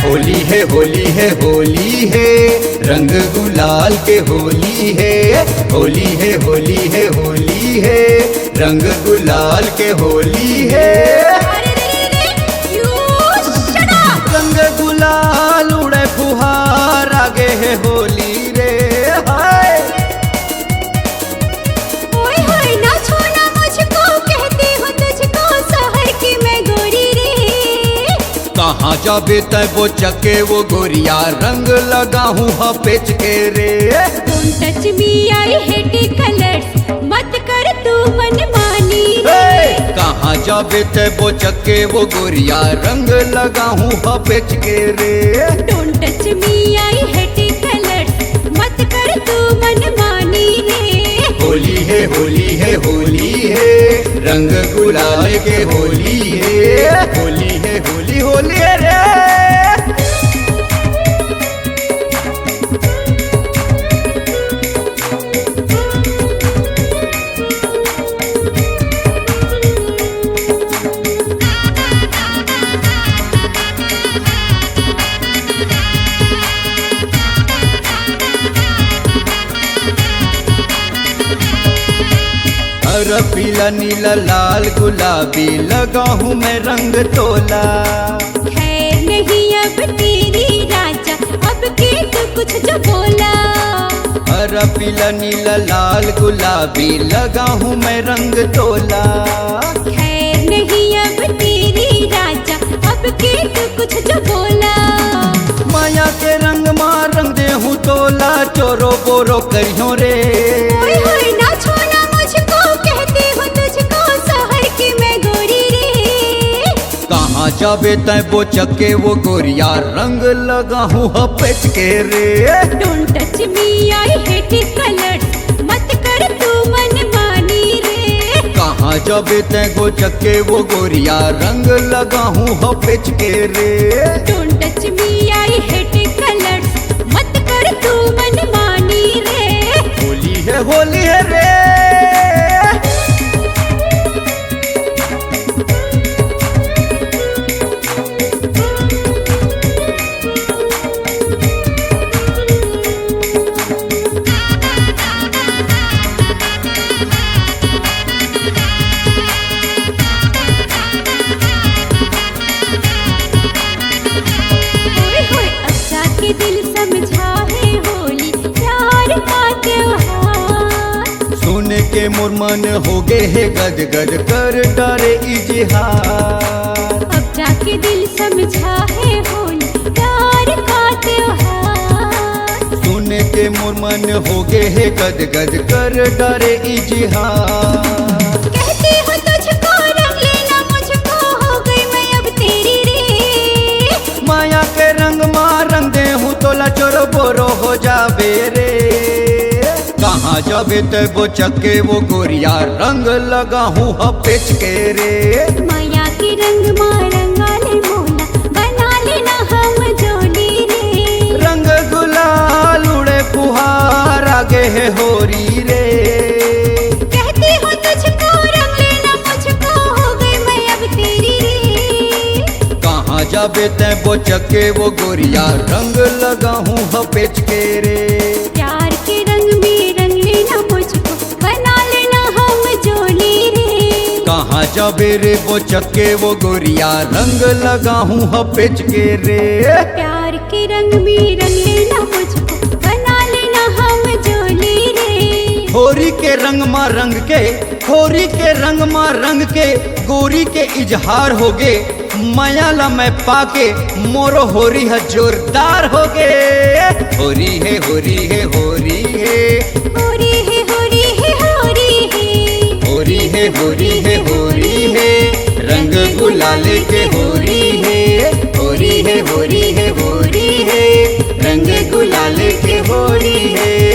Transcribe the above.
होली है होली है होली है, रंग गुलाल के होली है। होली है होली है होली है, रंग गुलाल के होली है। रंग गुलाल उड़े फुहार, आगे है होली रे। हाय ओए होए ना छोड़ना मुझको, कहती हूँ तुझको शहर की मैं गोरी रे। कहाँ जाबे तय वो चके वो गोरिया, रंग लगा हूँ पेच के रे। Don't touch me, I hate colors, मत कर तू मनमानी रे। कहाँ जाबे तय वो चके वो गोरिया, रंग लगा हूँ पेच के रे। Don't touch me, I hate colors, मत कर तू मनमानी रे। होली है होली है होली है, रंग गुलाल के होली है। होली है होली होली है रे। हरा पीला नीला लाल गुलाबी लगा हूँ मैं रंग तोला। खैर नहीं अब तेरी राजा, अब के तू कुछ जो बोला। हरा पीला नीला लाल गुलाबी लगा हूँ मैं रंग तोला। खैर नहीं अब तेरी राजा, अब के तू कुछ जो बोला। माया के रंग मार रंग दे हूँ तोला, चोरो बोरो करियो रे। ओए होए ना छोड़ना मुझको, कहती हूँ तुझको शहर की मैं गोरी रे। कहाँ जाबे तय वो चके वो गोरिया, रंग लगा हूँ पेच के रे। Don't touch me, I hate colors, मत कर तू मनमानी रे। कहाँ जाबे तय वो चके वो गोरिया, रंग लगा हूँ पेच के रे। Don't touch me, I hate colors, मत कर तू मनमानी रे। होली है रे। ओए होए अब जाके दिल समझा है होली प्यार का त्योहार। सुन के मोर मन हो गे है गद गद कर डरे इजहार। अब जाके दिल समझा है होली प्यार का त्योहार। सुन के मोर मन हो गे है गद गद कर डरे इजहार। कहती हूँ तुझको रंग लेना मुझको, हो गई मैं अब तेरी रे। माया के रंग मार रंग दे हूँ तोला, चोरो बोरो हो जाबे रे। कहाँ जाबे तय वो चके वो गोरिया, रंग लगा हूँ पेच के रे। माया के रंग मारंगा ले मोला, बना लेना हम जोड़ी रे। रंग गुलाल उड़े फुहार, आगे है होरी रे। कहती हूँ तुझको रंग लेना मुझको, हो गई मैं अब तेरी रे। कहाँ जाबे तय वो चके वो गोरिया, रंग लगा हूँ पेच के रे। प्यार के रंग में रंग लेना मुझको, बना लेना हम जोड़ी रे। कहाँ जाबे रे वो चके वो गोरिया, रंग लगा हूँ पेच के रे। प्यार के रंग में रंग लेना मुझको, बना लेना हम जोड़ी रे। होरी के रंग माँ रंग के, होरी के रंग माँ रंग के, गोरी के इजहार हो गे। माया ला मैं पाके मोरो होरी है जोरदार हो गे। होरी है होरी है होरी है, होरी है होरी है होरी है, होरी है होरी है होरी है, रंग गुलाल के होरी है। होरी है होरी है होरी है, रंग गुलाल के होरी है।